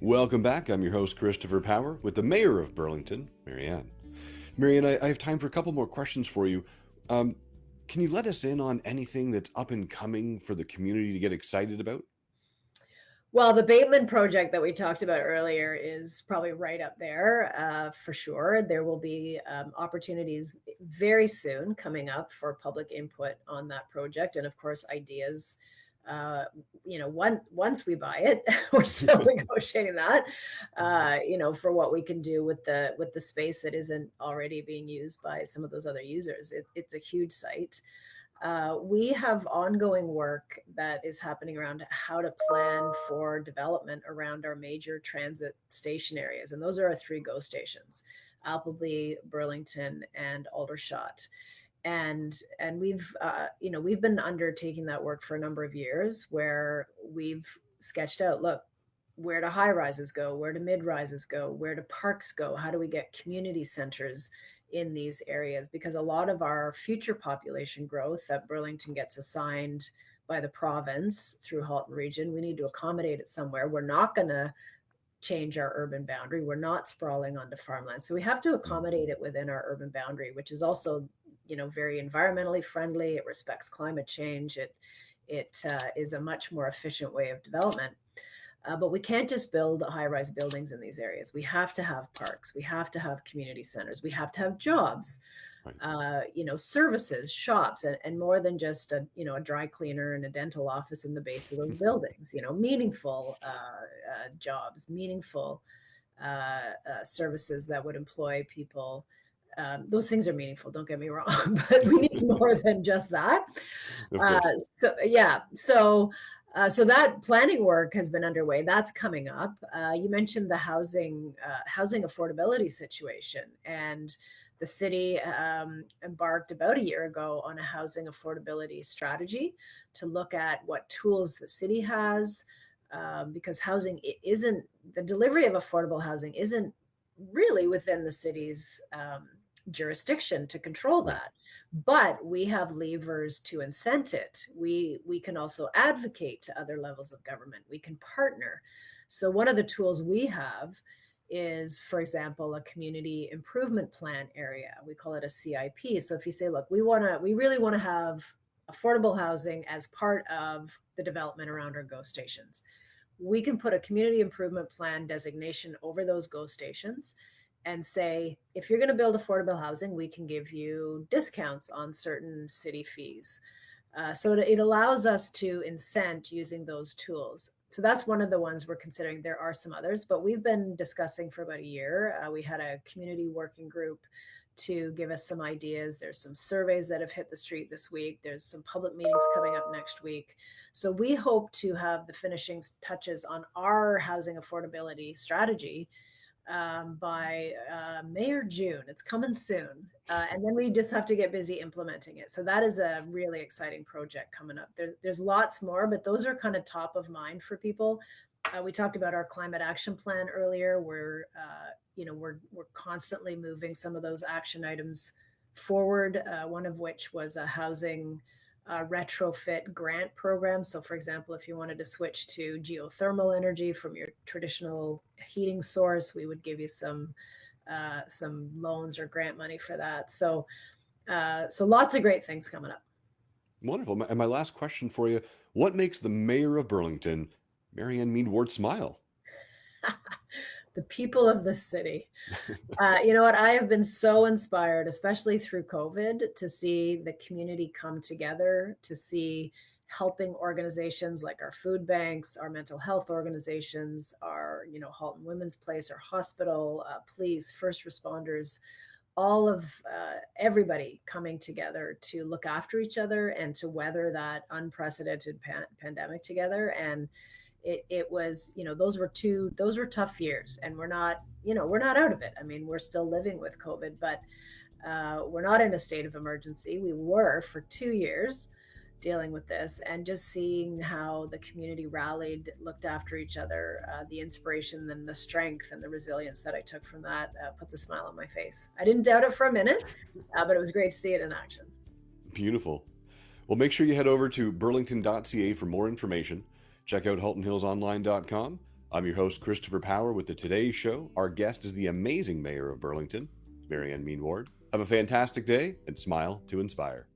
Welcome back. I'm your host, Christopher Power, with the Mayor of Burlington, Marianne. Marianne, I have time for a couple more questions for you. Um, can you let us in on anything that's up and coming for the community to get excited about? Well, the Bateman project that we talked about earlier is probably right up there for sure. There will be opportunities very soon coming up for public input on that project, and of course, ideas. Uh, once we buy it, we're still negotiating that. For what we can do with the space that isn't already being used by some of those other users. It's a huge site. We have ongoing work that is happening around how to plan for development around our major transit station areas. And those are our three GO stations, Appleby, Burlington, and Aldershot. And we've been undertaking that work for a number of years where we've sketched out, look, where do high rises go? Where do mid rises go? Where do parks go? How do we get community centers in these areas? Because a lot of our future population growth that Burlington gets assigned by the province through Halton Region, we need to accommodate it somewhere. We're not going to change our urban boundary. We're not sprawling onto farmland. So we have to accommodate it within our urban boundary, which is also, very environmentally friendly. It respects climate change. It is a much more efficient way of development. But we can't just build high-rise buildings in these areas. We have to have parks. We have to have community centers. We have to have jobs, Right. services, shops, and more than just a dry cleaner and a dental office in the base of those buildings. Meaningful jobs, meaningful services that would employ people. Those things are meaningful. Don't get me wrong, but we need more than just that. Of Uh, course. so that planning work has been underway. That's coming up. You mentioned the housing affordability situation, and the city embarked about a year ago on a housing affordability strategy to look at what tools the city has, because housing isn't the delivery of affordable housing isn't really within the city's jurisdiction to control Right. that, but we have levers to incent it. We can also advocate to other levels of government. We can partner. So one of the tools we have is, for example, a community improvement plan area. We call it a CIP. So if you say, look, we really want to have affordable housing as part of the development around our GO stations, we can put a community improvement plan designation over those GO stations and say, if you're going to build affordable housing, we can give you discounts on certain city fees. So it allows us to incent using those tools. So that's one of the ones we're considering. There are some others, but we've been discussing for about a year. We had a community working group to give us some ideas. There's some surveys that have hit the street this week. There's some public meetings coming up next week. So we hope to have the finishing touches on our housing affordability strategy by May or June. It's coming soon. And then we just have to get busy implementing it. So that is a really exciting project coming up. There's lots more, but those are kind of top of mind for people. We talked about our climate action plan earlier. We're constantly moving some of those action items forward. One of which was a housing retrofit grant program. So, for example, if you wanted to switch to geothermal energy from your traditional heating source, we would give you some loans or grant money for that. So lots of great things coming up. Wonderful. And my last question for you, what makes the mayor of Burlington, Marianne Mead-Ward, smile? The people of the city. You know what? I have been so inspired, especially through COVID, to see the community come together, to see helping organizations like our food banks, our mental health organizations, our, Halton Women's Place, our hospital, police, first responders, all of everybody coming together to look after each other and to weather that unprecedented pandemic together. And it was, those were tough years, and we're not out of it. I mean, we're still living with COVID, but we're not in a state of emergency. We were for 2 years dealing with this, and just seeing how the community rallied, looked after each other, the inspiration and the strength and the resilience that I took from that puts a smile on my face. I didn't doubt it for a minute, but it was great to see it in action. Beautiful. Well, make sure you head over to burlington.ca for more information. Check out haltonhillsonline.com. I'm your host, Christopher Power, with the Today Show. Our guest is the amazing mayor of Burlington, Marianne Meanward. Have a fantastic day and smile to inspire.